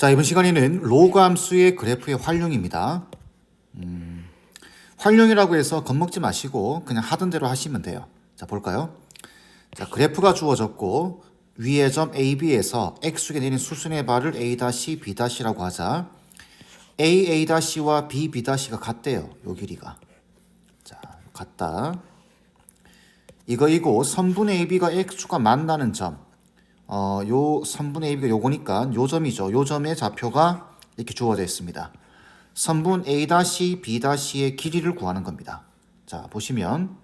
자, 이번 시간에는 로그 함수의 그래프의 활용입니다. 활용이라고 해서 겁먹지 마시고 그냥 하던 대로 하시면 돼요. 자, 볼까요? 자, 그래프가 주어졌고 위의 점 AB에서 X축에 내린 수순의 발을 A-B'라고 하자. A-A''와 B-B'가 같대요. 요 길이가. 자, 같다. 이거 선분 AB가 X축과 만나는 점. 요 선분 AB가 요거니까 요 점이죠. 요 점의 좌표가 이렇게 주어져 있습니다. 선분 A-B'의 길이를 구하는 겁니다. 자, 보시면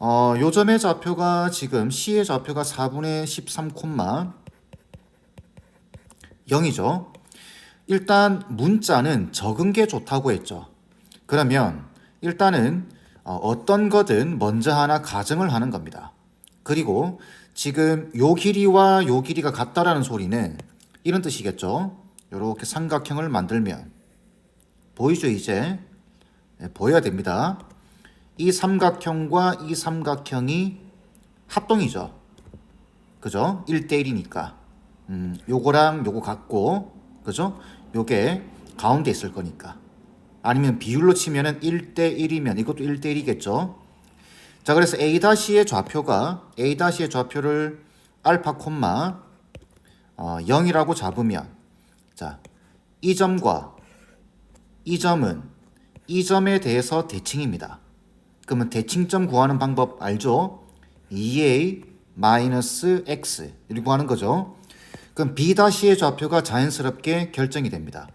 요 점의 좌표가 지금 C의 좌표가 4분의 13, 0이죠. 일단 문자는 적은 게 좋다고 했죠. 그러면 일단은 어떤 거든 먼저 하나 가정을 하는 겁니다. 그리고 지금 요 길이와 요 길이가 같다라는 소리는 이런 뜻이겠죠. 이렇게 삼각형을 만들면 보이죠 이제? 네, 보여야 됩니다. 이 삼각형과 이 삼각형이 합동이죠. 그죠? 1대1이니까. 요거랑 요거 같고, 그죠? 요게 가운데 있을 거니까. 아니면 비율로 치면은 1대1이면 이것도 1대1이겠죠. 자, 그래서 A-의 좌표를 알파, 0이라고 잡으면, 자, 이 점과 이 점은 이 점에 대해서 대칭입니다. 그러면 대칭점 구하는 방법 알죠? 2a-x 이렇게 구하는 거죠. 그럼 B-의 좌표가 자연스럽게 결정이 됩니다.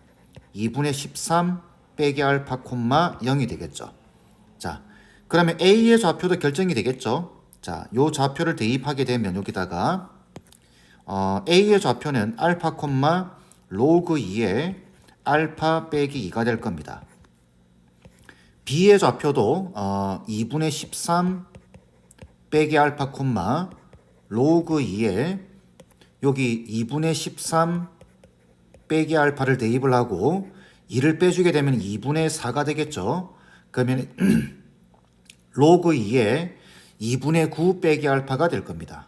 2분의 13 빼기 알파, 0이 되겠죠. 자, 그러면 A의 좌표도 결정이 되겠죠. 자, 요 좌표를 대입하게 되면 여기다가 A의 좌표는 알파, 로그 2의 알파 빼기 2가 될 겁니다. B의 좌표도 2분의 13 빼기 알파, 로그 2의 여기 2분의 13 빼기 알파를 대입을 하고 2를 빼주게 되면 2분의 4가 되겠죠. 그러면 로그 2의 2분의 9 빼기 알파가 될 겁니다.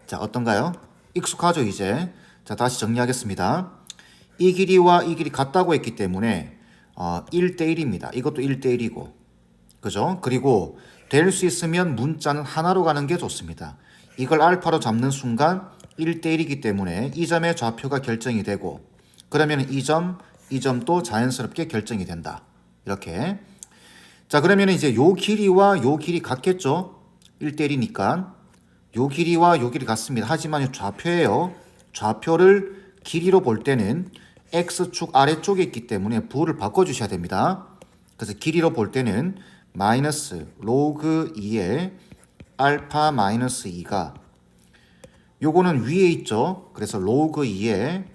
자, 어떤가요? 익숙하죠 이제. 자, 다시 정리하겠습니다. 이 길이와 이 길이 같다고 했기 때문에 1대1입니다. 이것도 1대1이고. 그죠? 그리고 될 수 있으면 문자는 하나로 가는 게 좋습니다. 이걸 알파로 잡는 순간 1대1이기 때문에 이 점의 좌표가 결정이 되고 그러면 이 점도 자연스럽게 결정이 된다. 이렇게. 자, 그러면 이제 요 길이와 요 길이 같겠죠? 1대1이니까. 요 길이와 요 길이 같습니다. 하지만 이 좌표예요. 좌표를 길이로 볼 때는 X축 아래쪽에 있기 때문에 부호를 바꿔주셔야 됩니다. 그래서 길이로 볼 때는 마이너스 로그 2의 알파 마이너스 2가 요거는 위에 있죠. 그래서 로그 2의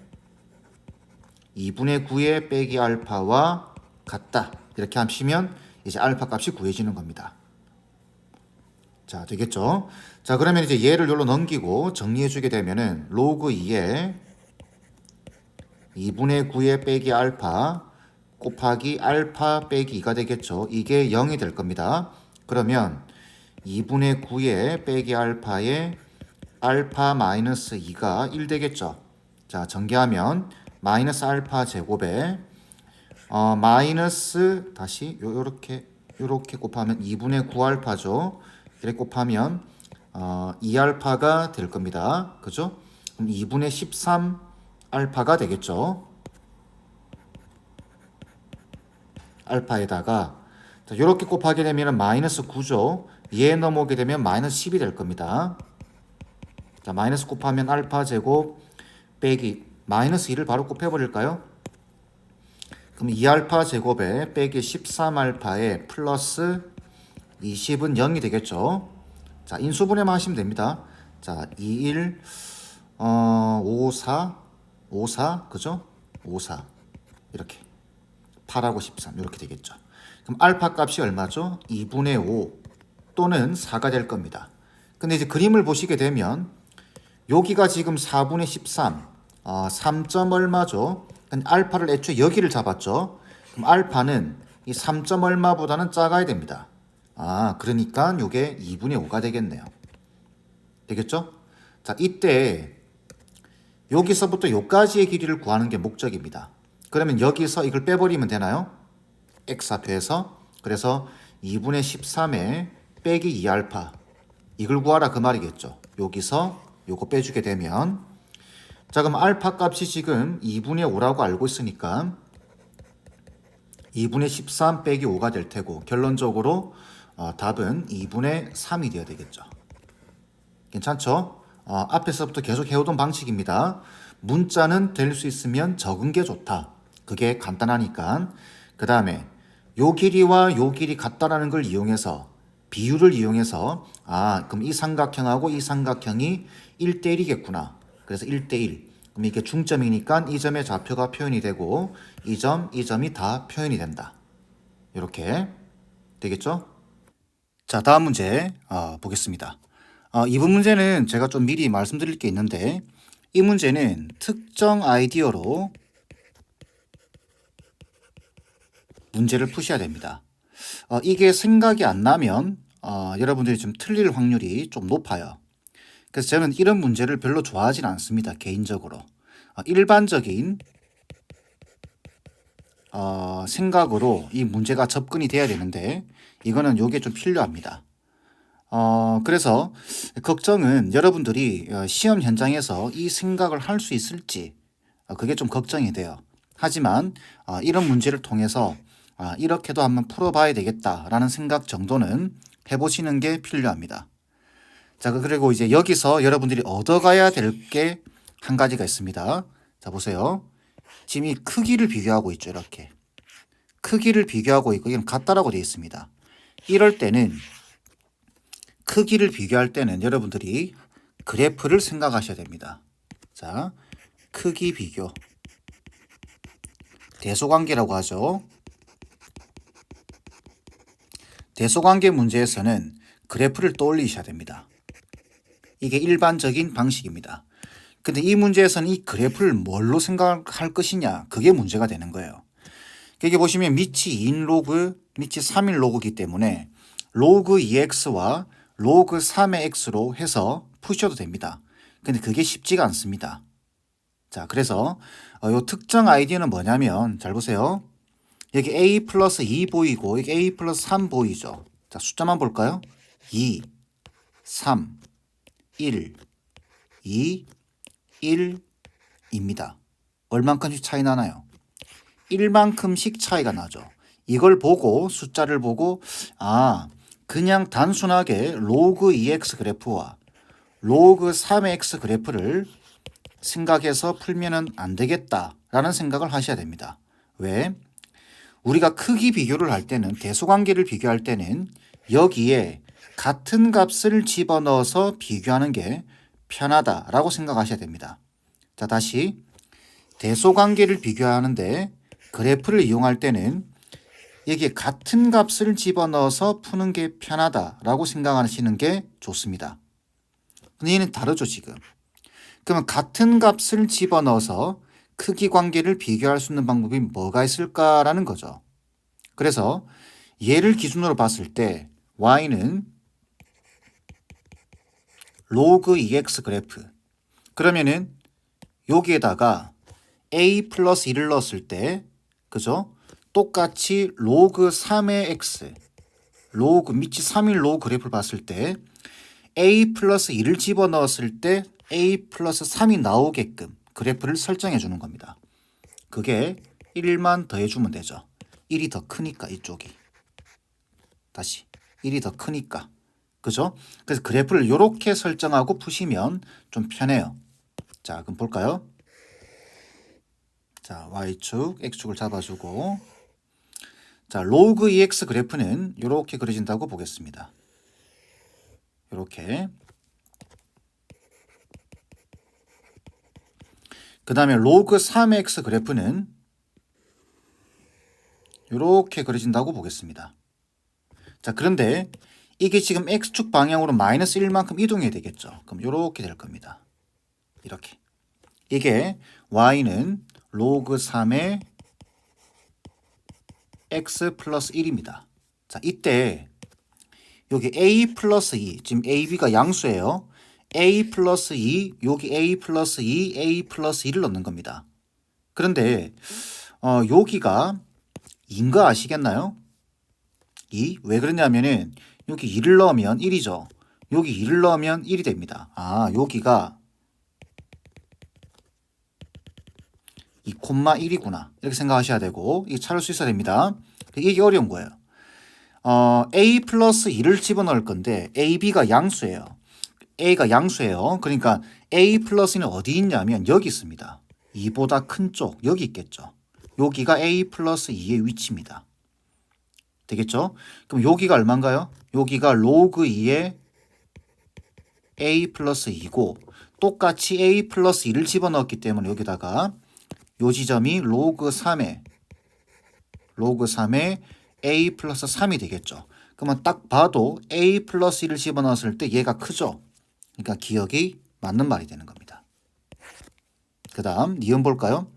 2분의 9의 빼기 알파와 같다. 이렇게 하시면 이제 알파 값이 구해지는 겁니다. 자, 되겠죠? 자, 그러면 이제 얘를 여기로 넘기고 정리해 주게 되면은 로그 2의 2분의 9의 빼기 알파 곱하기 알파 빼기 2가 되겠죠. 이게 0이 될 겁니다. 그러면 2분의 9의 빼기 알파의 알파 마이너스 2가 1 되겠죠. 자, 전개하면 마이너스 알파 제곱에 마이너스 다시 요렇게 곱하면 2분의 9 알파죠. 이렇게 곱하면 2알파가 될 겁니다. 그죠? 그럼 2분의 13 알파가 되겠죠. 알파에다가 자, 이렇게 곱하게 되면 마이너스 9죠. 얘 넘어오게 되면 마이너스 10이 될 겁니다. 자, 마이너스 곱하면 알파 제곱 빼기 마이너스 2를 바로 곱해버릴까요? 그럼 2알파 제곱에 빼기 13알파에 플러스 20은 0이 되겠죠. 자, 인수분해만 하시면 됩니다. 자, 21, 54, 그죠? 54 이렇게 8하고 13 이렇게 되겠죠. 그럼 알파 값이 얼마죠? 2분의 5 또는 4가 될 겁니다. 근데 이제 그림을 보시게 되면 여기가 지금 4분의 13 3점 얼마죠? 알파를 애초에 여기를 잡았죠. 그럼 알파는 이 3점 얼마보다는 작아야 됩니다. 그러니까 이게 2분의 5가 되겠네요. 되겠죠? 자, 이때 여기서부터 여기까지의 길이를 구하는 게 목적입니다. 그러면 여기서 이걸 빼버리면 되나요? x좌표에서. 그래서 2분의 13에 빼기 2알파 이걸 구하라 그 말이겠죠. 여기서 요거 빼주게 되면, 자 그럼 알파 값이 지금 2분의 5라고 알고 있으니까 2분의 13 빼기 5가 될 테고, 결론적으로 답은 2분의 3이 되어야 되겠죠. 괜찮죠? 앞에서부터 계속 해오던 방식입니다. 문자는 될 수 있으면 적은 게 좋다. 그게 간단하니까. 그 다음에 요 길이와 요 길이 같다라는 걸 이용해서, 비율을 이용해서, 그럼 이 삼각형하고 이 삼각형이 1대1이겠구나. 그래서 1대1. 그럼 이게 중점이니까 이 점의 좌표가 표현이 되고 이 점이 다 표현이 된다. 이렇게 되겠죠? 자, 다음 문제 보겠습니다. 이번 문제는 제가 좀 미리 말씀드릴 게 있는데, 이 문제는 특정 아이디어로 문제를 푸셔야 됩니다. 이게 생각이 안 나면 여러분들이 좀 틀릴 확률이 좀 높아요. 그래서 저는 이런 문제를 별로 좋아하진 않습니다. 개인적으로. 일반적인 생각으로 이 문제가 접근이 돼야 되는데, 이거는 요게 좀 필요합니다. 그래서 걱정은 여러분들이 시험 현장에서 이 생각을 할 수 있을지, 그게 좀 걱정이 돼요. 하지만 이런 문제를 통해서 이렇게도 한번 풀어봐야 되겠다라는 생각 정도는 해보시는 게 필요합니다. 자, 그리고 이제 여기서 여러분들이 얻어가야 될 게 한 가지가 있습니다. 자, 보세요. 지금 이 크기를 비교하고 있죠. 이렇게. 크기를 비교하고 있고, 이건 같다라고 되어 있습니다. 이럴 때는, 크기를 비교할 때는 여러분들이 그래프를 생각하셔야 됩니다. 자, 크기 비교. 대소관계라고 하죠. 대소관계 문제에서는 그래프를 떠올리셔야 됩니다. 이게 일반적인 방식입니다. 근데 이 문제에서는 이 그래프를 뭘로 생각할 것이냐, 그게 문제가 되는 거예요. 여기 보시면 밑이 2인 로그, 밑이 3인 로그이기 때문에 로그 2x와 로그 3의 x로 해서 푸셔도 됩니다. 근데 그게 쉽지가 않습니다. 자, 그래서 요 특정 아이디어는 뭐냐면, 잘 보세요. 여기 a 플러스 2 보이고 여기 a 플러스 3 보이죠. 자, 숫자만 볼까요? 2, 3, 1, 2, 1입니다. 얼만큼씩 차이 나나요? 1만큼씩 차이가 나죠. 이걸 보고, 숫자를 보고, 그냥 단순하게 로그 2x 그래프와 로그 3의 x 그래프를 생각해서 풀면은 안 되겠다라는 생각을 하셔야 됩니다. 왜? 우리가 크기 비교를 할 때는, 대소관계를 비교할 때는 여기에 같은 값을 집어넣어서 비교하는 게 편하다라고 생각하셔야 됩니다. 자, 다시 대소관계를 비교하는데 그래프를 이용할 때는 여기에 같은 값을 집어넣어서 푸는 게 편하다라고 생각하시는 게 좋습니다. 근데 얘는 다르죠, 지금. 그러면 같은 값을 집어넣어서 크기 관계를 비교할 수 있는 방법이 뭐가 있을까라는 거죠. 그래서 얘를 기준으로 봤을 때 y는 로그 2x 그래프, 그러면은 여기에다가 a 플러스 1을 넣었을 때, 그죠? 똑같이 로그 3의 x, 로그 밑이 3일 로그 그래프를 봤을 때 a 플러스 1을 집어넣었을 때 a 플러스 3이 나오게끔 그래프를 설정해 주는 겁니다. 그게 1만 더해주면 되죠. 1이 더 크니까, 이쪽이. 다시 1이 더 크니까. 그죠? 그래서 그래프를 이렇게 설정하고 푸시면 좀 편해요. 자, 그럼 볼까요? 자, y축, x축을 잡아주고, 자, 로그 2x 그래프는 이렇게 그려진다고 보겠습니다. 이렇게. 그 다음에 로그 3x 그래프는 이렇게 그려진다고 보겠습니다. 자, 그런데 이게 지금 x축 방향으로 마이너스 1만큼 이동해야 되겠죠. 그럼 이렇게 될 겁니다. 이렇게. 이게 y는 로그 3의 x 플러스 1입니다. 자, 이때 여기 a 플러스 2, 지금 ab가 양수예요. a 플러스 2, 여기 a 플러스 2, a 플러스 2를 넣는 겁니다. 그런데 여기가 2인 거 아시겠나요? 2. 왜 그러냐면은 여기 2를 넣으면 1이죠. 여기 2를 넣으면 1이 됩니다. 아, 여기가 2,1이구나. 이렇게 생각하셔야 되고 이게 찾을 수 있어야 됩니다. 이게 어려운 거예요. a 플러스 2를 집어넣을 건데 a, b가 양수예요. a가 양수예요. 그러니까 a 플러스는 어디 있냐면 여기 있습니다. 2보다 큰 쪽 여기 있겠죠. 여기가 a 플러스 2의 위치입니다. 되겠죠? 그럼 여기가 얼마인가요? 여기가 로그 2의 a 플러스 2고 똑같이 a 플러스 2를 집어넣었기 때문에 여기다가 요 지점이 로그 3의 a 플러스 3이 되겠죠. 그러면 딱 봐도 a 플러스 1을 집어넣었을 때 얘가 크죠. 그러니까 기억이 맞는 말이 되는 겁니다. 그 다음 니은 볼까요?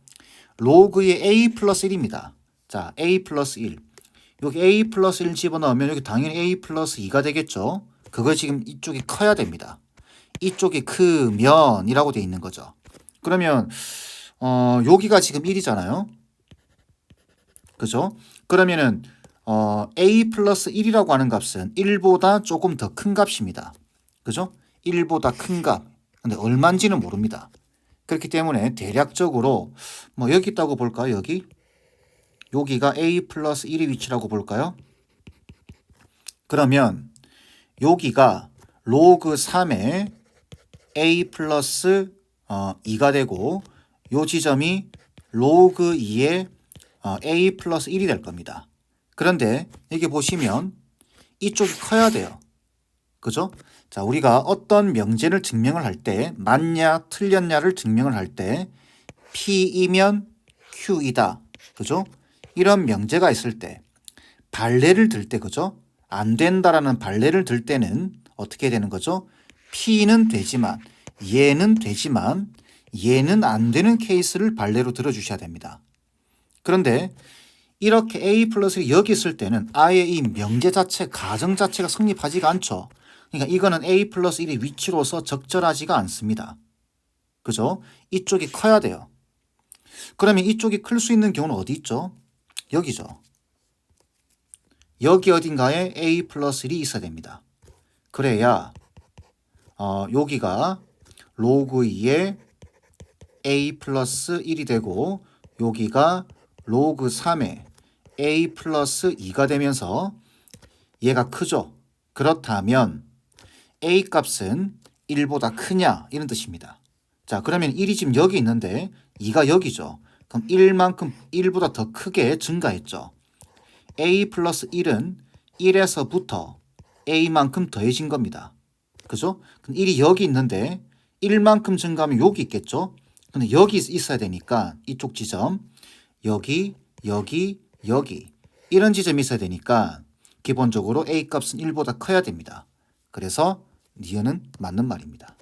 로그의 a 플러스 1입니다. 자, a 플러스 1. 여기 a 플러스 1 집어넣으면 여기 당연히 a 플러스 2가 되겠죠. 그걸 지금 이쪽이 커야 됩니다. 이쪽이 크면 이라고 돼 있는 거죠. 그러면 여기가 지금 1이잖아요. 그죠? 그러면은 a 플러스 1이라고 하는 값은 1보다 조금 더 큰 값입니다. 그죠? 1보다 큰 값. 근데 얼마인지는 모릅니다. 그렇기 때문에 대략적으로 뭐 여기 있다고 볼까요? 여기가 a 플러스 1의 위치라고 볼까요? 그러면 여기가 로그 3의 a 플러스 2가 되고 요 지점이 로그 2의 a 플러스 1이 될 겁니다. 그런데 여기 보시면 이쪽이 커야 돼요. 그죠? 자, 우리가 어떤 명제를 증명을 할 때 맞냐 틀렸냐를 증명을 할 때 P이면 Q이다. 그죠? 이런 명제가 있을 때 발레를 들 때 그죠? 안 된다라는 발레를 들 때는 어떻게 되는 거죠? P는 되지만 얘는 되지만 얘는 안 되는 케이스를 발레로 들어주셔야 됩니다. 그런데 이렇게 A 플러스를 여기 있을 때는 아예 이 명제 자체, 가정 자체가 성립하지가 않죠. 그러니까 이거는 A 플러스 1의 위치로서 적절하지가 않습니다. 그죠? 이쪽이 커야 돼요. 그러면 이쪽이 클 수 있는 경우는 어디 있죠? 여기죠. 여기 어딘가에 A 플러스 1이 있어야 됩니다. 그래야 여기가 로그 2의 A 플러스 1이 되고 여기가 로그 3의 A 플러스 2가 되면서 얘가 크죠. 그렇다면 A 값은 1보다 크냐 이런 뜻입니다. 자, 그러면 1이 지금 여기 있는데 2가 여기죠. 그럼 1만큼 1보다 더 크게 증가했죠. A 플러스 1은 1에서부터 A만큼 더해진 겁니다. 그죠? 그럼 1이 여기 있는데 1만큼 증가하면 여기 있겠죠? 근데 여기 있어야 되니까 이쪽 지점 여기 이런 지점이 있어야 되니까 기본적으로 A 값은 1보다 커야 됩니다. 그래서 니은은 맞는 말입니다.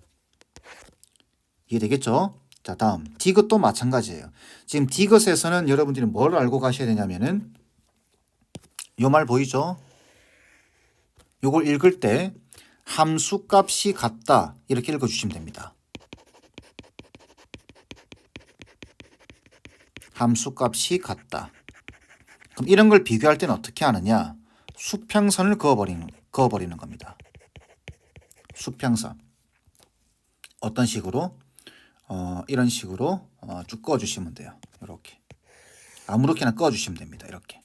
이해되겠죠? 자, 다음 디귿도 마찬가지예요. 지금 디귿에서는 여러분들이 뭘 알고 가셔야 되냐면은 요 말 보이죠? 요걸 읽을 때 함수 값이 같다 이렇게 읽어주시면 됩니다. 함수 값이 같다. 그럼 이런 걸 비교할 때는 어떻게 하느냐? 수평선을 그어버리는 겁니다. 수평선. 어떤 식으로? 이런 식으로 쭉 그어주시면 돼요. 이렇게. 아무렇게나 그어주시면 됩니다. 이렇게.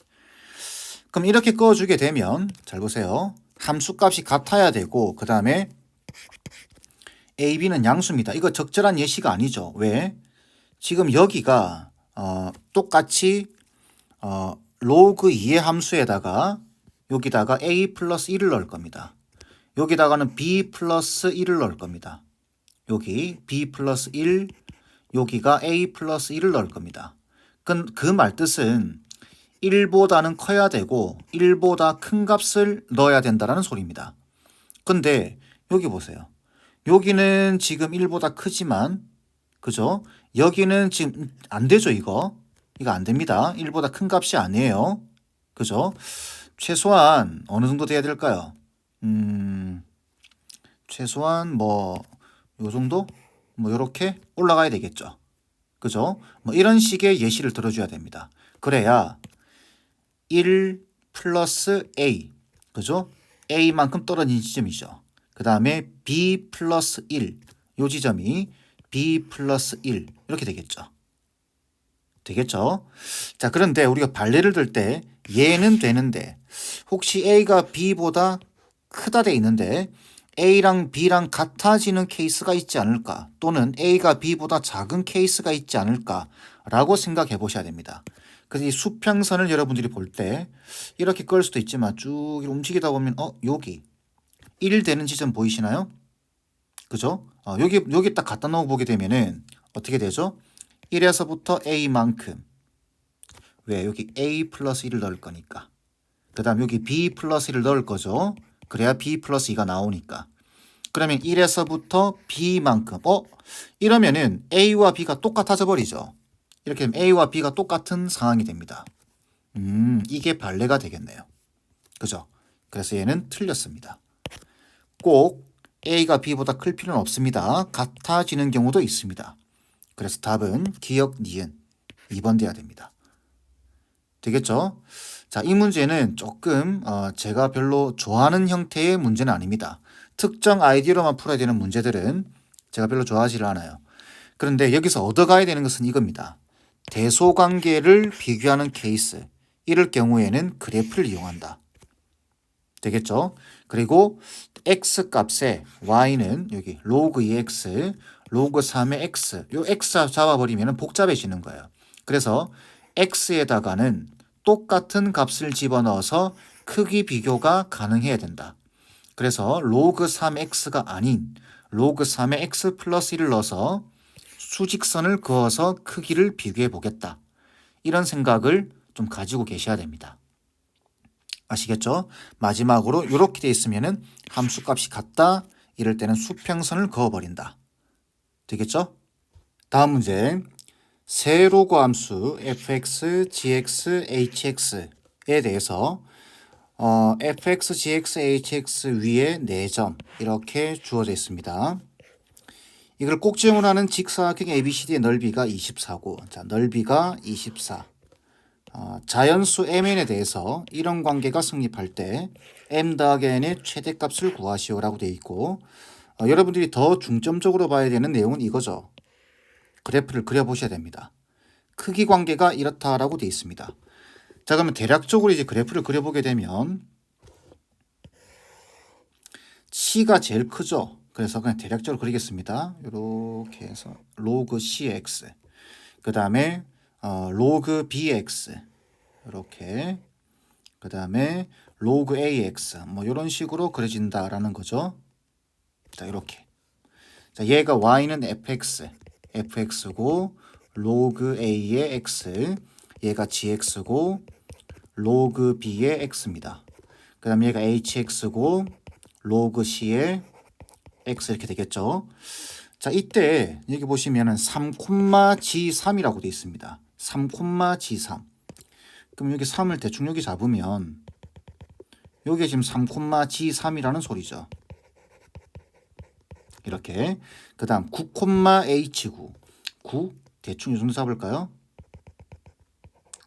그럼 이렇게 그어주게 되면 잘 보세요. 함수값이 같아야 되고 그 다음에 A, B는 양수입니다. 이거 적절한 예시가 아니죠. 왜? 지금 여기가 똑같이 로그 2의 함수에다가 여기다가 A 플러스 1을 넣을 겁니다. 여기다가는 B 플러스 1을 넣을 겁니다. 여기 B 플러스 1, 여기가 A 플러스 1을 넣을 겁니다. 그 말뜻은 1보다는 커야 되고 1보다 큰 값을 넣어야 된다는 소리입니다. 근데 여기 보세요. 여기는 지금 1보다 크지만 그죠? 여기는 지금 안 되죠, 이거. 이거 안 됩니다. 1보다 큰 값이 아니에요. 그죠? 최소한 어느 정도 돼야 될까요? 최소한 뭐 요 정도 뭐 이렇게 올라가야 되겠죠. 그죠? 뭐 이런 식의 예시를 들어줘야 됩니다. 그래야 1 플러스 A, 그죠? A만큼 떨어진 지점이죠. 그 다음에 B 플러스 1, 요 지점이 B 플러스 1 이렇게 되겠죠. 되겠죠? 자, 그런데 우리가 발레를 들 때 얘는 되는데 혹시 A가 B보다 크다 돼 있는데 A랑 B랑 같아지는 케이스가 있지 않을까? 또는 A가 B보다 작은 케이스가 있지 않을까라고 생각해 보셔야 됩니다. 그래서 이 수평선을 여러분들이 볼 때 이렇게 끌 수도 있지만 쭉 움직이다 보면 여기 1 되는 지점 보이시나요? 그죠? 여기 딱 갖다 놓아 보게 되면은 어떻게 되죠? 1에서부터 A만큼, 왜? 여기 A 플러스 1을 넣을 거니까. 그 다음 여기 B 플러스 1을 넣을 거죠. 그래야 B 플러스 2가 나오니까. 그러면 1에서부터 B만큼. 이러면은 A와 B가 똑같아져 버리죠. 이렇게 되면 A와 B가 똑같은 상황이 됩니다. 이게 발레가 되겠네요. 그죠? 그래서 얘는 틀렸습니다. 꼭 A가 B보다 클 필요는 없습니다. 같아지는 경우도 있습니다. 그래서 답은 기역, 니은 2번 돼야 됩니다. 되겠죠? 자, 이 문제는 조금 제가 별로 좋아하는 형태의 문제는 아닙니다. 특정 아이디어로만 풀어야 되는 문제들은 제가 별로 좋아하지를 않아요. 그런데 여기서 얻어가야 되는 것은 이겁니다. 대소관계를 비교하는 케이스. 이럴 경우에는 그래프를 이용한다. 되겠죠? 그리고 x 값에 y는 여기 로그 2x, 로그 3의 x, 요 x 잡아버리면 복잡해지는 거예요. 그래서 x에다가는 똑같은 값을 집어넣어서 크기 비교가 가능해야 된다. 그래서 로그 3x가 아닌 로그 3의 x 플러스 1을 넣어서 수직선을 그어서 크기를 비교해 보겠다. 이런 생각을 좀 가지고 계셔야 됩니다. 아시겠죠? 마지막으로 이렇게 돼 있으면은 함수값이 같다. 이럴 때는 수평선을 그어버린다. 되겠죠? 다음 문제. 세로고 함수 fx, gx, hx에 대해서 fx, gx, hx 위에 4점 이렇게 주어져 있습니다. 이걸 꼭지점으로 하는 직사각형 ABCD의 넓이가 24고, 자, 넓이가 24. 자연수 mn에 대해서 이런 관계가 성립할 때 m 더하기 n의 최대값을 구하시오라고 되어 있고, 여러분들이 더 중점적으로 봐야 되는 내용은 이거죠. 그래프를 그려보셔야 됩니다. 크기 관계가 이렇다라고 되어 있습니다. 자, 그러면 대략적으로 이제 그래프를 그려보게 되면 C가 제일 크죠. 그래서 그냥 대략적으로 그리겠습니다. 이렇게 해서 로그 CX, 그 다음에 로그 BX, 이렇게, 그 다음에 로그 AX, 뭐 이런 식으로 그려진다라는 거죠. 자, 이렇게. 자, 얘가 Y는 FX고 로그 A의 X, 얘가 GX고 로그 B의 X입니다. 그 다음에 얘가 HX고 로그 C의 X 이렇게 되겠죠. 자, 이때 여기 보시면은 3,G3이라고 되어 있습니다. 3,G3. 그럼 여기 3을 대충 여기 잡으면 여기 지금 3,G3이라는 소리죠. 이렇게. 그 다음 9,H9. 9 대충 요 정도 잡을까요?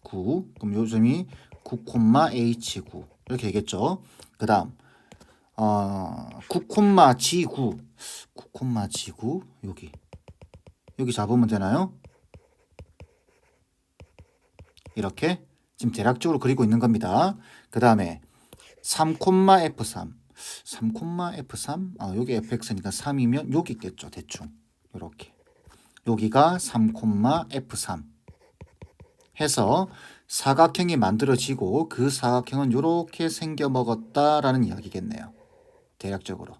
9. 그럼 요점이 9,H9 이렇게 되겠죠. 그 다음 9,G9. 9,G9 여기 잡으면 되나요? 이렇게 지금 대략적으로 그리고 있는 겁니다. 그 다음에 3,F3. 3,F3. 여기 fx니까 3이면 여기 있겠죠. 대충 이렇게. 여기가 3,F3 해서 사각형이 만들어지고 그 사각형은 이렇게 생겨 먹었다라는 이야기겠네요. 대략적으로.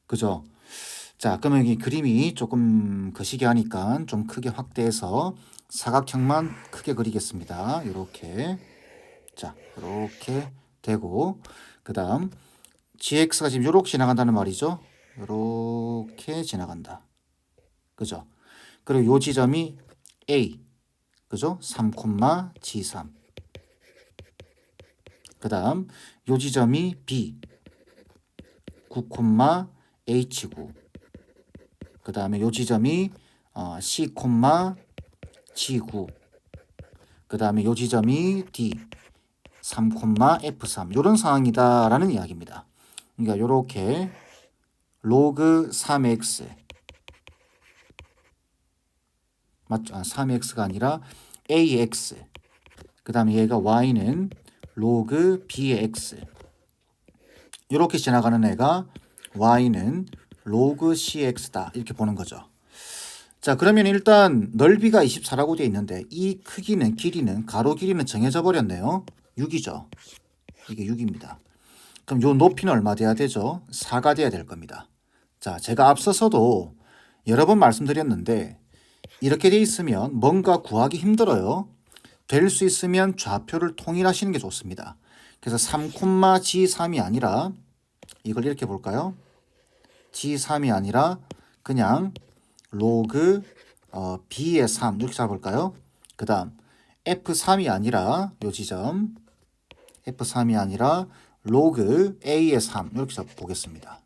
그죠? 자, 그러면 이 그림이 조금 거시기 하니까 좀 크게 확대해서 사각형만 크게 그리겠습니다. 이렇게. 자, 이렇게 되고, 그 다음 gx가 지금 이렇게 지나간다는 말이죠. 이렇게 지나간다. 그죠? 그리고 요 지점이 A, 그죠? 3,G3. 그 다음 요 지점이 B, 9,H9. 그 다음에 요 지점이 C, G9. 그 다음에 요 지점이 D, 3, F3. 이런 상황이다라는 이야기입니다. 그러니까 이렇게 로그 3x 맞죠? 3x가 아니라 ax. 그 다음에 얘가 y는 로그 b의 x. 이렇게 지나가는 애가 y는 로그 cx다. 이렇게 보는 거죠. 자, 그러면 일단 넓이가 24라고 되어 있는데 이 크기는 길이는 가로 길이는 정해져 버렸네요. 6이죠. 이게 6입니다. 그럼 요 높이는 얼마 돼야 되죠? 4가 돼야 될 겁니다. 자, 제가 앞서서도 여러 번 말씀드렸는데 이렇게 돼 있으면 뭔가 구하기 힘들어요. 될 수 있으면 좌표를 통일하시는 게 좋습니다. 그래서 3,G3이 아니라 이걸 이렇게 볼까요? G3이 아니라 그냥 로그 B의 3 이렇게 잡을까요? 그 다음 F3이 아니라 요 지점 F3이 아니라 로그 A의 3 이렇게 잡보겠습니다.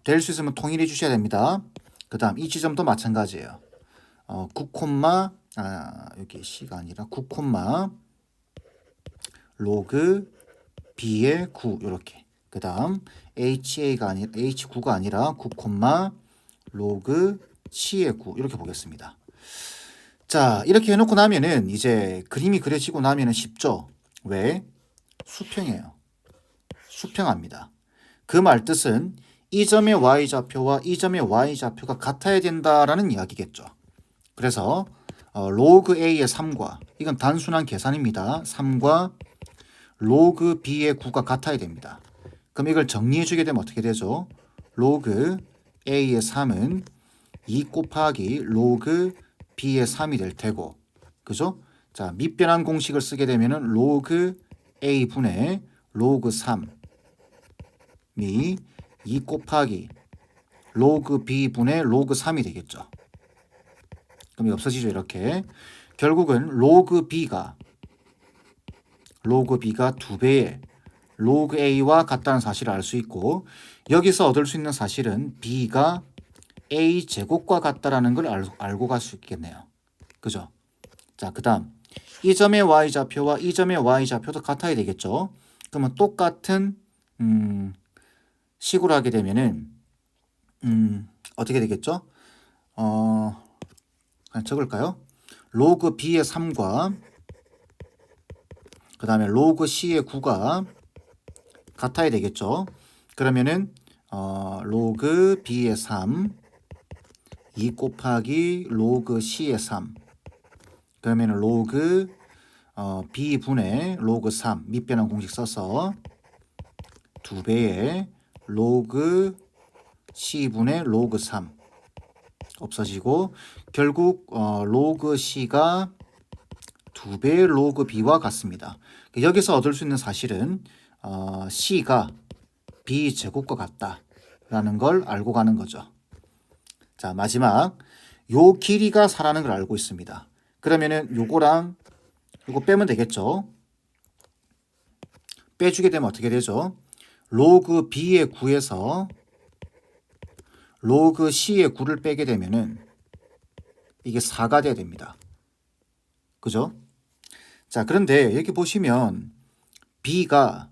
될 수 있으면 통일해 주셔야 됩니다. 그 다음 이 지점도 마찬가지예요. 9, 여기 C가 아니라 9, 로그 B의 9 이렇게. 그 다음 H9가 아니라 9, 로그 C의 9 이렇게 보겠습니다. 자, 이렇게 해놓고 나면은 이제 그림이 그려지고 나면은 쉽죠. 왜? 수평이에요. 수평합니다. 그 말 뜻은 이 점의 y좌표와 이 점의 y좌표가 같아야 된다라는 이야기겠죠. 그래서 로그 a의 3과 이건 단순한 계산입니다. 3과 로그 b의 9가 같아야 됩니다. 그럼 이걸 정리해 주게 되면 어떻게 되죠? 로그 a의 3은 2 곱하기 로그 b의 3이 될 테고, 그죠? 자, 밑변환 공식을 쓰게 되면은 로그 a분의 로그 3이 2 곱하기 로그 b분의 로그 3이 되겠죠. 그럼 이거 없어지죠, 이렇게. 결국은 로그 b가 2배의 로그 a와 같다는 사실을 알 수 있고, 여기서 얻을 수 있는 사실은 b가 a 제곱과 같다라는 걸 알고 갈 수 있겠네요. 그죠? 자, 그 다음 이 점의 y좌표와 이 점의 y좌표도 같아야 되겠죠. 그러면 똑같은 식으로 하게 되면은 어떻게 되겠죠? 그냥 적을까요? 로그 b의 3과 그 다음에 로그 c의 9가 같아야 되겠죠. 그러면은 로그 b의 3 2 곱하기 로그 c의 3 그러면 로그 b분의 로그 3 밑변환 공식 써서 2배의 로그 c분의 로그 3 없어지고 결국 로그 c가 2배의 로그 b와 같습니다. 여기서 얻을 수 있는 사실은 c가 b 제곱과 같다라는 걸 알고 가는 거죠. 자, 마지막 요 길이가 4라는 걸 알고 있습니다. 그러면은 요거랑 요거 빼면 되겠죠. 빼주게 되면 어떻게 되죠? 로그 b의 9에서 로그 c의 9를 빼게 되면은 이게 4가 돼야 됩니다. 그죠? 자, 그런데 여기 보시면 b가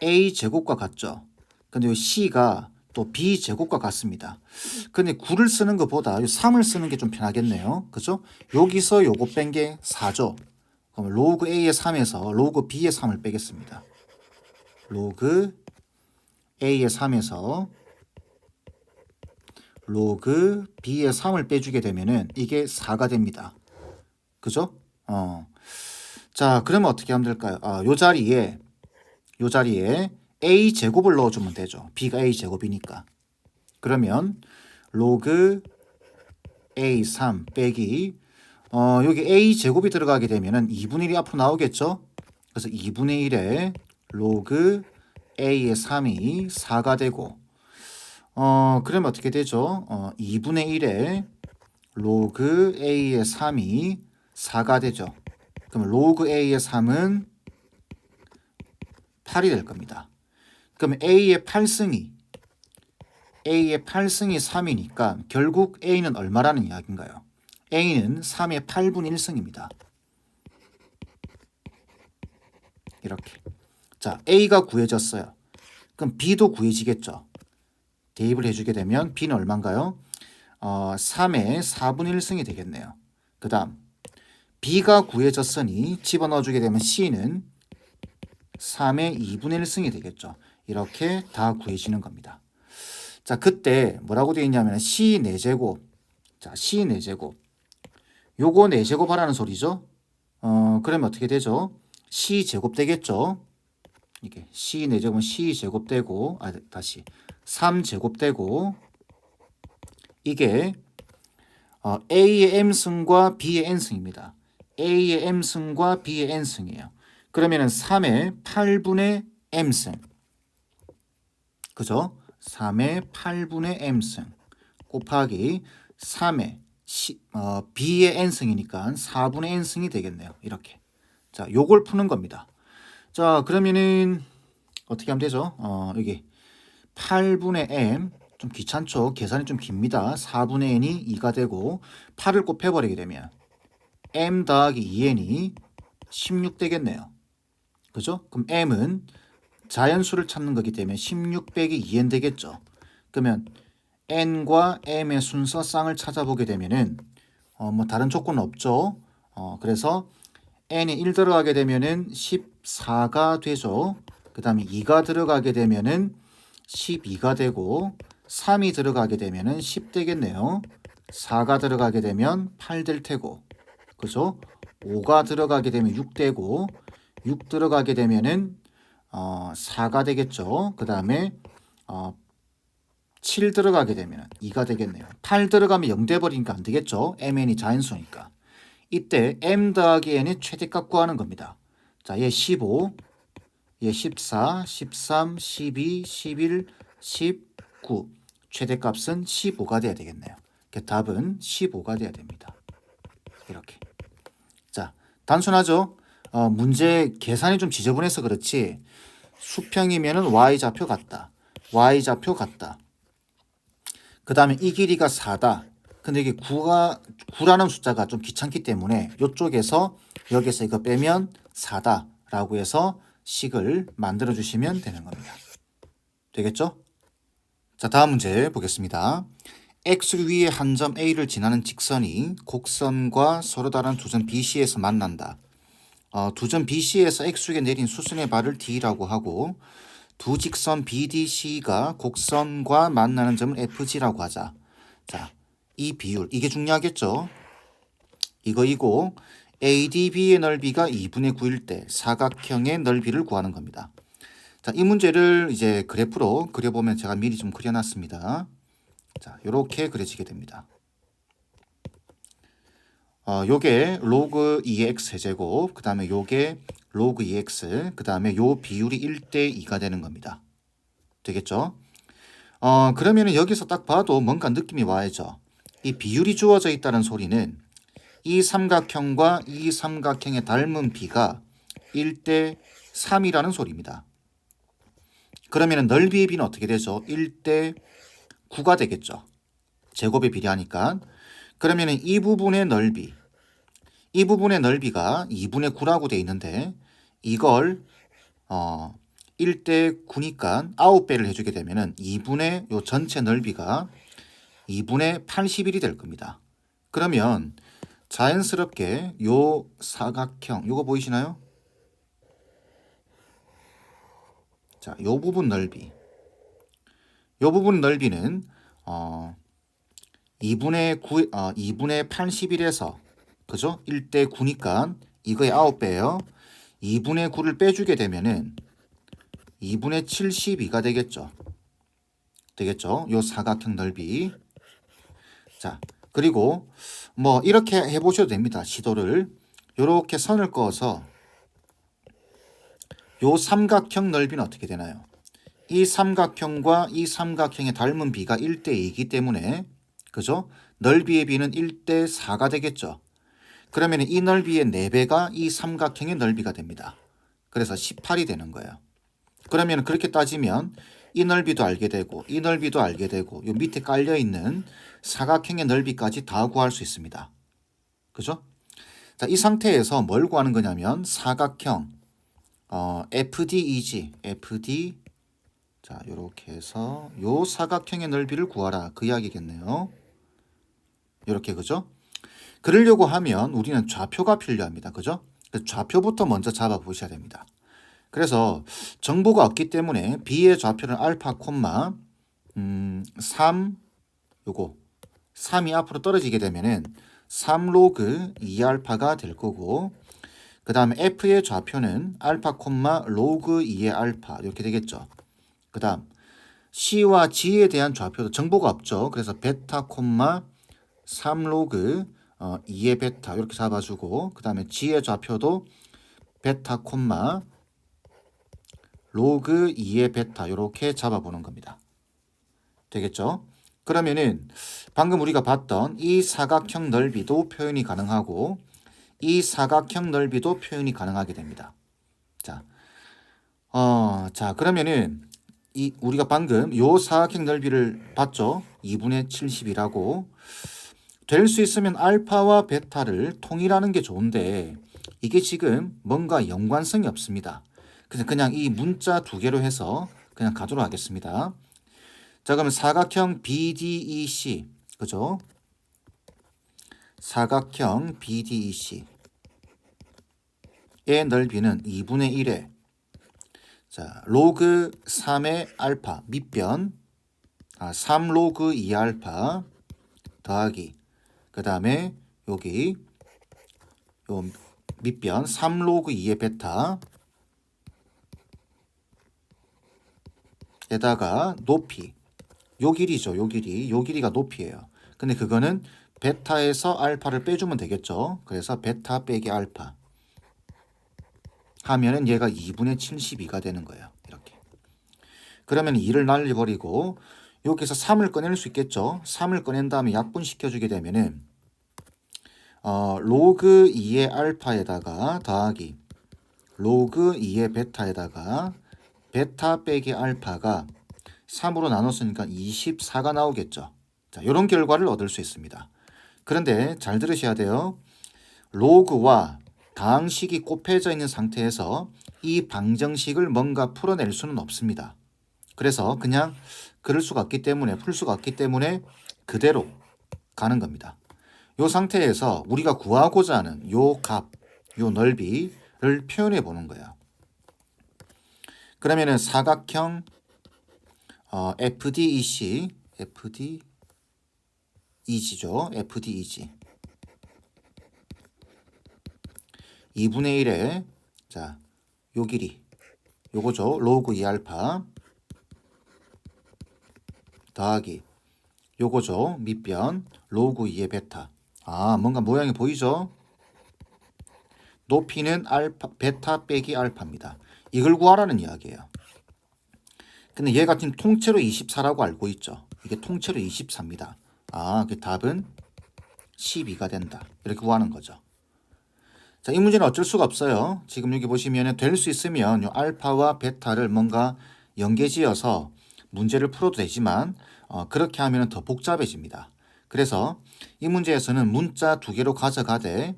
a 제곱과 같죠. 근데 c가 또 b 제곱과 같습니다. 근데 9를 쓰는 것보다 3을 쓰는 게 좀 편하겠네요. 그죠? 여기서 요거 뺀 게 4죠. 그럼 로그 a의 3에서 로그 b의 3을 빼겠습니다. 로그 a의 3에서 로그 b의 3을 빼주게 되면은 이게 4가 됩니다. 그죠? 자, 그러면 어떻게 하면 될까요? 요 자리에 a 제곱을 넣어주면 되죠. b가 a 제곱이니까. 그러면 로그 a3 빼기 여기 a 제곱이 들어가게 되면은 2분의 1이 앞으로 나오겠죠. 그래서 2분의 1에 로그 a의 3이 4가 되고 그러면 어떻게 되죠? 2분의 1에 로그 a의 3이 4가 되죠. 그럼 로그 a의 3은 8이 될 겁니다. 그럼 a의 8승이 A의 8승이 3이니까 결국 A는 얼마라는 이야기인가요? A는 3의 8분의 1승입니다. 이렇게. 자, A가 구해졌어요. 그럼 B도 구해지겠죠. 대입을 해주게 되면 B는 얼마인가요? 3의 4분의 1승이 되겠네요. 그 다음 B가 구해졌으니 집어넣어주게 되면 C는 3의 2분의 1승이 되겠죠. 이렇게 다 구해지는 겁니다. 자, 그때 뭐라고 되어 있냐면 C 4제곱. 자, C 4제곱. 요거 4제곱 하라는 소리죠. 그러면 어떻게 되죠? C 제곱 되겠죠. 이게 C 4제곱은 C 제곱 되고, 다시 3 제곱 되고, 이게 A의 M승과 B의 N승입니다. A의 M승과 B의 N승이에요. 그러면은 3의 8분의 M승. 그죠? 3의 8분의 M승 곱하기 3의 B의 N승이니까 4분의 N승이 되겠네요. 이렇게. 자, 요걸 푸는 겁니다. 자, 그러면은 어떻게 하면 되죠? 여기 8분의 M 좀 귀찮죠? 계산이 좀 깁니다. 4분의 N이 2가 되고 8을 곱해버리게 되면 M 더하기 2N이 16 되겠네요. 그죠? 그럼 M은 자연수를 찾는 거기 때문에 16 빼기 2N 되겠죠. 그러면 N과 M의 순서 쌍을 찾아보게 되면은 뭐 다른 조건은 없죠. 그래서 N이 1 들어가게 되면은 14가 되죠. 그 다음에 2가 들어가게 되면은 12가 되고 3이 들어가게 되면은 10 되겠네요. 4가 들어가게 되면 8 될 테고, 그죠? 5가 들어가게 되면 6 되고, 6 들어가게 되면은 4가 되겠죠. 그 다음에 7 들어가게 되면 2가 되겠네요. 8 들어가면 0 돼버리니까 안 되겠죠. MN이 자연수니까. 이때 M 더하기 N의 최대값 구하는 겁니다. 자, 얘 15, 얘 14, 13, 12, 11, 19. 최대값은 15가 돼야 되겠네요. 답은 15가 돼야 됩니다. 이렇게. 자, 단순하죠? 문제 계산이 좀 지저분해서 그렇지 수평이면은 y좌표 같다. y좌표 같다. 그 다음에 이 길이가 4다. 근데 이게 9라는 숫자가 좀 귀찮기 때문에 이쪽에서 여기서 이거 빼면 4다 라고 해서 식을 만들어 주시면 되는 겁니다. 되겠죠? 자, 다음 문제 보겠습니다. X 위에 한 점 A를 지나는 직선이 곡선과 서로 다른 두 점 BC에서 만난다. 두 점 BC에서 X축에 내린 수순의 발을 D라고 하고 두 직선 BDC가 곡선과 만나는 점을 FG라고 하자. 자, 이 비율, 이게 중요하겠죠? 이거이고 ADB의 넓이가 2분의 9일 때 사각형의 넓이를 구하는 겁니다. 자, 이 문제를 이제 그래프로 그려보면 제가 미리 좀 그려놨습니다. 자, 요렇게 그려지게 됩니다. 요게 로그 2x 세제곱, 그 다음에 요게 로그 2x, 그 다음에 요 비율이 1대 2가 되는 겁니다. 되겠죠? 그러면은 여기서 딱 봐도 뭔가 느낌이 와야죠. 이 비율이 주어져 있다는 소리는 이 삼각형과 이 삼각형의 닮은 비가 1대 3이라는 소리입니다. 그러면은 넓이의 비는 어떻게 되죠? 1대 9가 되겠죠. 제곱에 비례하니까. 그러면은 이 부분의 넓이, 이 부분의 넓이가 2분의 9라고 돼 있는데 이걸 1대 9니까 9배를 해주게 되면은 2분의 요 전체 넓이가 2분의 81이 될 겁니다. 그러면 자연스럽게 요 사각형, 요거 보이시나요? 자, 요 부분 넓이, 요 부분 넓이는 2분의 9, 2분의 81에서 그죠? 1대 9니까 이거의 9배예요. 2분의 9를 빼주게 되면은 2분의 72가 되겠죠. 되겠죠? 요 사각형 넓이. 자, 그리고 뭐 이렇게 해보셔도 됩니다. 시도를. 요렇게 선을 그어서 요 삼각형 넓이는 어떻게 되나요? 이 삼각형과 이 삼각형의 닮은 비가 1대 2이기 때문에 그죠? 넓이의 비는 1대 4가 되겠죠. 그러면 이 넓이의 4배가 이 삼각형의 넓이가 됩니다. 그래서 18이 되는 거예요. 그러면 그렇게 따지면 이 넓이도 알게 되고 이 넓이도 알게 되고 요 밑에 깔려 있는 사각형의 넓이까지 다 구할 수 있습니다. 그죠? 자, 이 상태에서 뭘 구하는 거냐면 사각형 FDEG, FD 자, 요렇게 해서 요 사각형의 넓이를 구하라 그 이야기겠네요. 요렇게 그죠? 그러려고 하면 우리는 좌표가 필요합니다. 그죠? 좌표부터 먼저 잡아 보셔야 됩니다. 그래서 정보가 없기 때문에 B의 좌표는 알파 콤마 3 요거 3이 앞으로 떨어지게 되면은 3 로그 2알파가 될 거고 그 다음에 F의 좌표는 알파 콤마 로그 2의 알파 이렇게 되겠죠. 그 다음 C와 G에 대한 좌표도 정보가 없죠. 그래서 베타 콤마 3 로그 2의 베타 이렇게 잡아주고 그 다음에 G의 좌표도 베타 콤마 로그 2의 베타 이렇게 잡아보는 겁니다. 되겠죠? 그러면은 방금 우리가 봤던 이 사각형 넓이도 표현이 가능하고 이 사각형 넓이도 표현이 가능하게 됩니다. 자, 자 그러면은 이 우리가 방금 요 사각형 넓이를 봤죠? 2분의 70이라고 될 수 있으면 알파와 베타를 통일하는 게 좋은데 이게 지금 뭔가 연관성이 없습니다. 그래서 그냥 이 문자 두 개로 해서 그냥 가도록 하겠습니다. 자, 그러면 사각형 BDEC, 그죠? 사각형 BDEC의 넓이는 2분의 1에 자, 로그 3의 알파 밑변 3 로그 2 알파 더하기 그 다음에 여기 요 밑변 3 로그 2의 베타 에다가 높이 요 길이죠. 요 길이. 요 길이가 높이예요. 근데 그거는 베타에서 알파를 빼주면 되겠죠. 그래서 베타 빼기 알파 하면은 얘가 2분의 72가 되는 거예요. 이렇게. 그러면 2를 날려버리고 여기서 3을 꺼낼 수 있겠죠. 3을 꺼낸 다음에 약분시켜주게 되면은 로그 2의 알파에다가 더하기 로그 2의 베타에다가 베타 빼기 알파가 3으로 나눴으니까 24가 나오겠죠. 자, 이런 결과를 얻을 수 있습니다. 그런데 잘 들으셔야 돼요. 로그와 다항식이 곱해져 있는 상태에서 이 방정식을 뭔가 풀어낼 수는 없습니다. 그래서 그냥 그럴 수가 없기 때문에 풀 수가 없기 때문에 그대로 가는 겁니다. 이 상태에서 우리가 구하고자 하는 요 값, 요 넓이를 표현해 보는 거예요. 그러면은 사각형 FDEC, FDEG죠. FDEG 2분의 1에 자, 요 길이 요거죠. 로그 2알파 더하기 요거죠. 밑변 로그 2의 베타. 뭔가 모양이 보이죠? 높이는 알파, 베타 빼기 알파입니다. 이걸 구하라는 이야기예요. 근데 얘가 지금 통째로 24라고 알고 있죠. 이게 통째로 24입니다. 그 답은 12가 된다. 이렇게 구하는 거죠. 자, 이 문제는 어쩔 수가 없어요. 지금 여기 보시면 될 수 있으면 요 알파와 베타를 뭔가 연계지어서 문제를 풀어도 되지만 그렇게 하면 더 복잡해집니다. 그래서 이 문제에서는 문자 두 개로 가져가되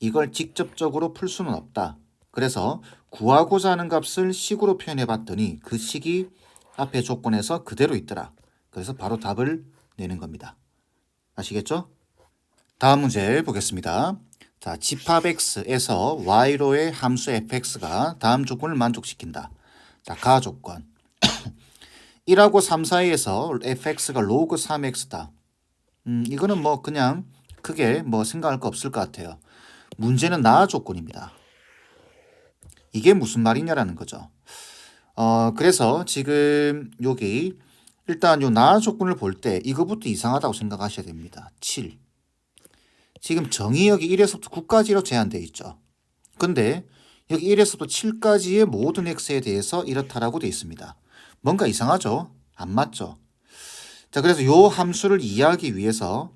이걸 직접적으로 풀 수는 없다. 그래서 구하고자 하는 값을 식으로 표현해 봤더니 그 식이 앞에 조건에서 그대로 있더라. 그래서 바로 답을 내는 겁니다. 아시겠죠? 다음 문제 보겠습니다. 자, 집합x에서 y로의 함수 fx가 다음 조건을 만족시킨다. 자, 가 조건. 1하고 3 사이에서 fx가 로그 3x다. 이거는 뭐 그냥 크게 뭐 생각할 거 없을 것 같아요. 문제는 나 조건입니다. 이게 무슨 말이냐라는 거죠. 그래서 지금 여기 일단 요 나 조건을 볼 때 이거부터 이상하다고 생각하셔야 됩니다. 7. 지금 정의 여기 1에서부터 9까지로 제한되어 있죠. 근데 여기 1에서부터 7까지의 모든 x에 대해서 이렇다라고 되어 있습니다. 뭔가 이상하죠? 안 맞죠? 자, 그래서 요 함수를 이해하기 위해서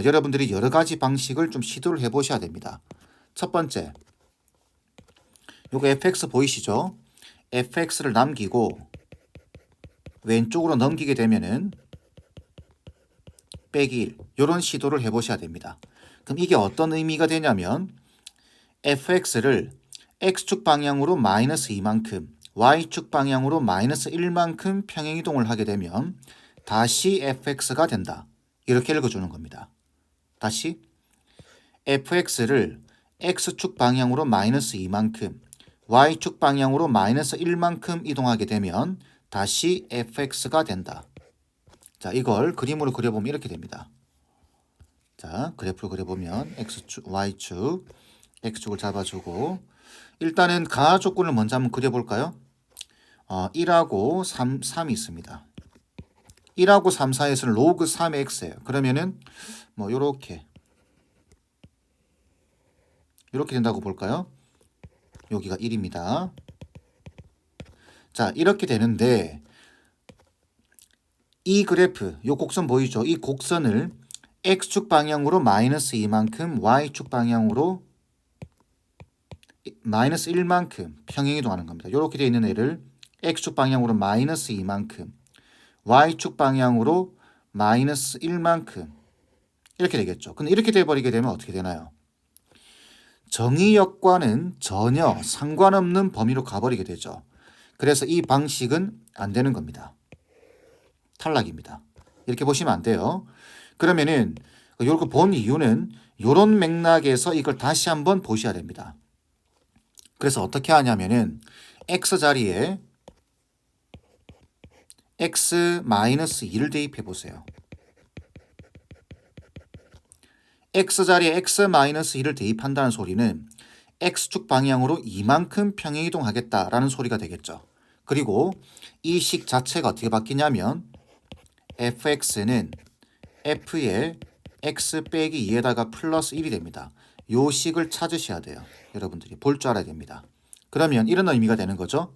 여러분들이 여러 가지 방식을 좀 시도를 해 보셔야 됩니다. 첫 번째, 요거 fx 보이시죠? fx를 남기고 왼쪽으로 넘기게 되면은 빼기 1 이런 시도를 해보셔야 됩니다. 그럼 이게 어떤 의미가 되냐면 fx를 x축 방향으로 마이너스 2만큼 y축 방향으로 마이너스 1만큼 평행이동을 하게 되면 다시 fx가 된다. 이렇게 읽어주는 겁니다. 다시 fx를 x축 방향으로 마이너스 2만큼 y축 방향으로 마이너스 1만큼 이동하게 되면 다시 fx가 된다. 자, 이걸 그림으로 그려보면 이렇게 됩니다. 자, 그래프를 그려보면 x축, y축, x축을 잡아주고 일단은 가하 조건을 먼저 한번 그려볼까요? 1하고 3이 있습니다. 1하고 3 사이에서는 로그 3의 x예요. 그러면은 뭐 요렇게 된다고 볼까요? 여기가 1입니다. 자, 이렇게 되는데 이 그래프, 요 곡선 보이죠? 이 곡선을 x축 방향으로 마이너스 2만큼 y축 방향으로 마이너스 1만큼 평행이동하는 겁니다. 이렇게 되어 있는 애를 x축 방향으로 마이너스 2만큼 y축 방향으로 마이너스 1만큼 이렇게 되겠죠. 근데 이렇게 돼버리게 되면 어떻게 되나요? 정의역과는 전혀 상관없는 범위로 가버리게 되죠. 그래서 이 방식은 안 되는 겁니다. 탈락입니다. 이렇게 보시면 안 돼요. 그러면은 이렇게 본 이유는 이런 맥락에서 이걸 다시 한번 보셔야 됩니다. 그래서 어떻게 하냐면은 x 자리에 x-2를 대입해 보세요. x 자리에 x-2를 대입한다는 소리는 x축 방향으로 이만큼 평행이동하겠다라는 소리가 되겠죠. 그리고 이 식 자체가 어떻게 바뀌냐면 fx는 f의 x 빼기 2에다가 플러스 1이 됩니다. 요 식을 찾으셔야 돼요. 여러분들이 볼 줄 알아야 됩니다. 그러면 이런 의미가 되는 거죠.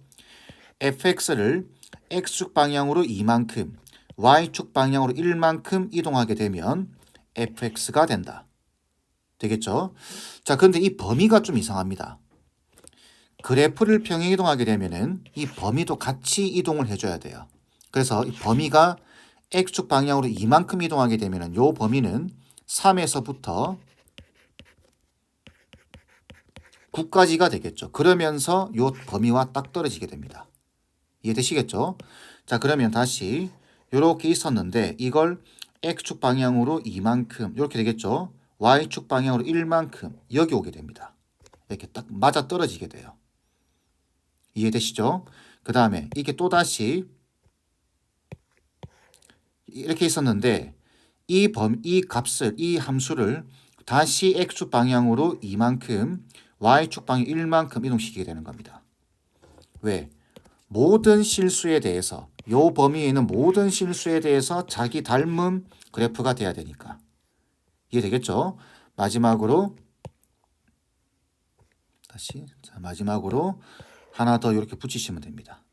fx를 x축 방향으로 2만큼 y축 방향으로 1만큼 이동하게 되면 fx가 된다. 되겠죠? 자, 그런데 이 범위가 좀 이상합니다. 그래프를 평행이동하게 되면은 이 범위도 같이 이동을 해줘야 돼요. 그래서 이 범위가 x축 방향으로 이만큼 이동하게 되면은 요 범위는 3에서부터 9까지가 되겠죠. 그러면서 요 범위와 딱 떨어지게 됩니다. 이해되시겠죠? 자, 그러면 다시 이렇게 있었는데 이걸 x축 방향으로 이만큼 이렇게 되겠죠. y축 방향으로 1만큼 여기 오게 됩니다. 이렇게 딱 맞아 떨어지게 돼요. 이해되시죠? 그 다음에 이게 또다시 이렇게 있었는데 이 값을 이 함수를 다시 x축 방향으로 이만큼 y축 방향 1만큼 이동시키게 되는 겁니다. 왜? 모든 실수에 대해서 요 범위에 있는 모든 실수에 대해서 자기 닮은 그래프가 돼야 되니까. 이해되겠죠? 마지막으로 마지막으로 하나 더 이렇게 붙이시면 됩니다.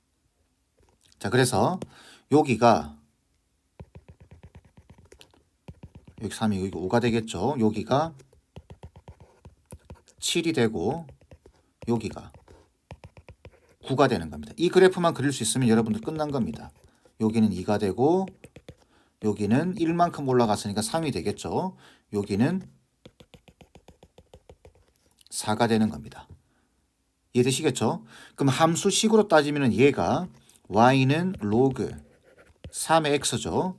자, 그래서 여기가 여기 3이 여기 5가 되겠죠? 여기가 7이 되고 여기가 9가 되는 겁니다. 이 그래프만 그릴 수 있으면 여러분들 끝난 겁니다. 여기는 2가 되고 여기는 1만큼 올라갔으니까 3이 되겠죠. 여기는 4가 되는 겁니다. 이해되시겠죠? 그럼 함수식으로 따지면 얘가 y는 로그 3의 x죠.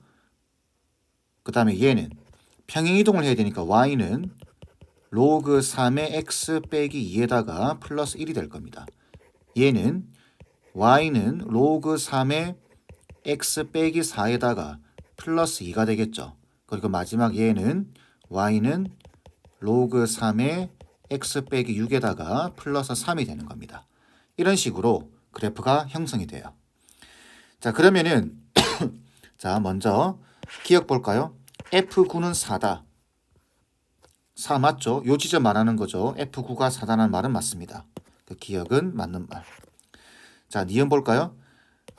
그 다음에 얘는 평행이동을 해야 되니까 y는 로그 3의 x 빼기 2에다가 플러스 1이 될 겁니다. 얘는 y는 로그 3의 x 빼기 4에다가 플러스 2가 되겠죠. 그리고 마지막 얘는 y는 로그 3의 x 빼기 6에다가 플러스 3이 되는 겁니다. 이런 식으로 그래프가 형성이 돼요. 자, 그러면은 자, 먼저 기억 볼까요? F9는 4다. 4 맞죠? 요 지점 말하는 거죠. F9가 4다는 말은 맞습니다. 그 기억은 맞는 말. 자, 니은 볼까요?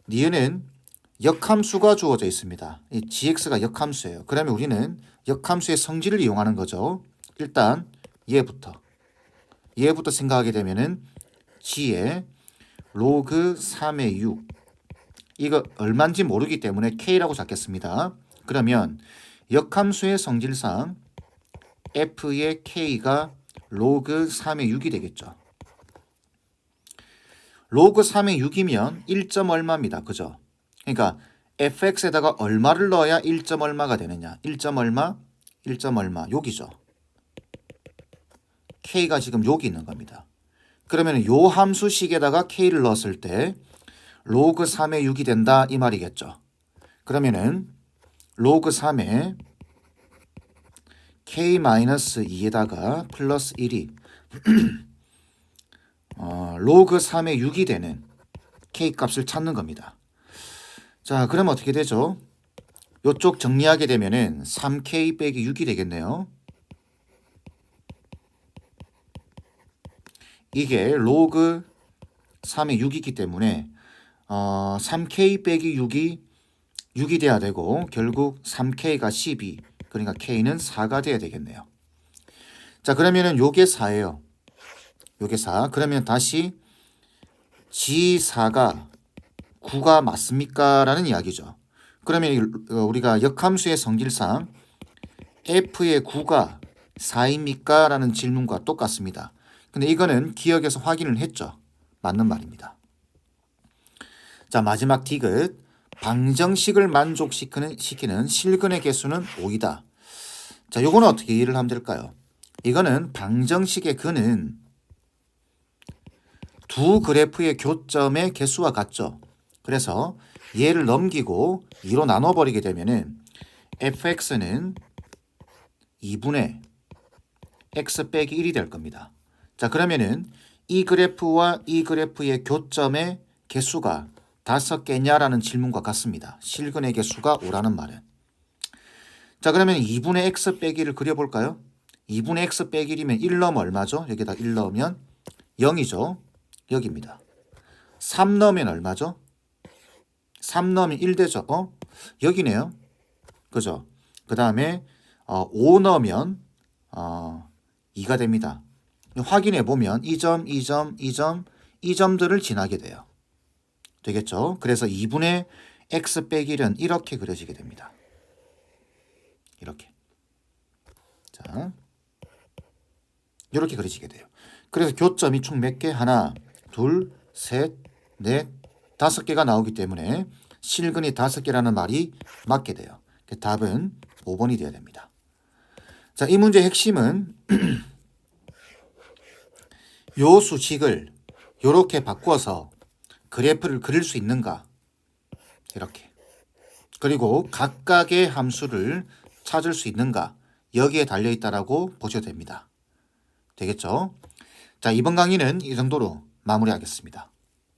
니은은 역함수가 주어져 있습니다. 이 gx가 역함수예요. 그러면 우리는 역함수의 성질을 이용하는 거죠. 일단 얘부터 생각하게 되면은 g의 로그 3의 6 이거 얼마인지 모르기 때문에 K라고 잡겠습니다. 그러면 역함수의 성질상 f의 K가 로그 3의 6이 되겠죠. 로그 3의 6이면 1점 얼마입니다. 그죠? 그러니까 fx에다가 얼마를 넣어야 1점 얼마가 되느냐. 1점 얼마? 1점 얼마. 여기죠. k가 지금 여기 있는 겁니다. 그러면 요 함수식에다가 k를 넣었을 때 로그 3의 6이 된다 이 말이겠죠. 그러면은 로그 3의 k-2에다가 플러스 1이 로그 3의 6이 되는 k 값을 찾는 겁니다. 자, 그러면 어떻게 되죠? 이쪽 정리하게 되면은 3k 빼기 6이 되겠네요. 이게 로그 3의 6이기 때문에 3k 빼기 6이 돼야 되고 결국 3k가 12 그러니까 k는 4가 돼야 되겠네요. 자, 그러면은 요게 4예요. 요게 4. 그러면 다시 G4가 9가 맞습니까? 라는 이야기죠. 그러면 우리가 역함수의 성질상 f의 9가 4입니까? 라는 질문과 똑같습니다. 근데 이거는 기억에서 확인을 했죠. 맞는 말입니다. 자, 마지막 디귿. 방정식을 만족시키는 실근의 개수는 5이다. 자, 요거는 어떻게 이해를 하면 될까요? 이거는 방정식의 근은 두 그래프의 교점의 개수와 같죠. 그래서 얘를 넘기고 2로 나눠버리게 되면은 fx는 2분의 x 빼기 1이 될 겁니다. 자, 그러면은 이 그래프와 이 그래프의 교점의 개수가 5개냐라는 질문과 같습니다. 실근의 개수가 5라는 말은. 자, 그러면 2분의 x 빼기 1을 그려볼까요? 2분의 x 빼기 1이면 1 넣으면 얼마죠? 여기다 1 넣으면 0이죠. 여기입니다. 3 넣으면 얼마죠? 3 넣으면 1 되죠. 여기네요. 그죠? 그 다음에 5 넣으면 2가 됩니다. 확인해 보면 이 점, 이 점, 이 점, 이 점들을 지나게 돼요. 되겠죠? 그래서 2분의 x 빼기 1은 이렇게 그려지게 됩니다. 이렇게. 자, 이렇게 그려지게 돼요. 그래서 교점이 총 몇 개? 하나, 둘, 셋, 넷, 5개가 나오기 때문에 실근이 5개라는 말이 맞게 돼요. 답은 5번이 되어야 됩니다. 자, 이 문제의 핵심은 요 수식을 이렇게 바꿔서 그래프를 그릴 수 있는가? 이렇게. 그리고 각각의 함수를 찾을 수 있는가? 여기에 달려있다라고 보셔도 됩니다. 되겠죠? 자, 이번 강의는 이 정도로 마무리하겠습니다.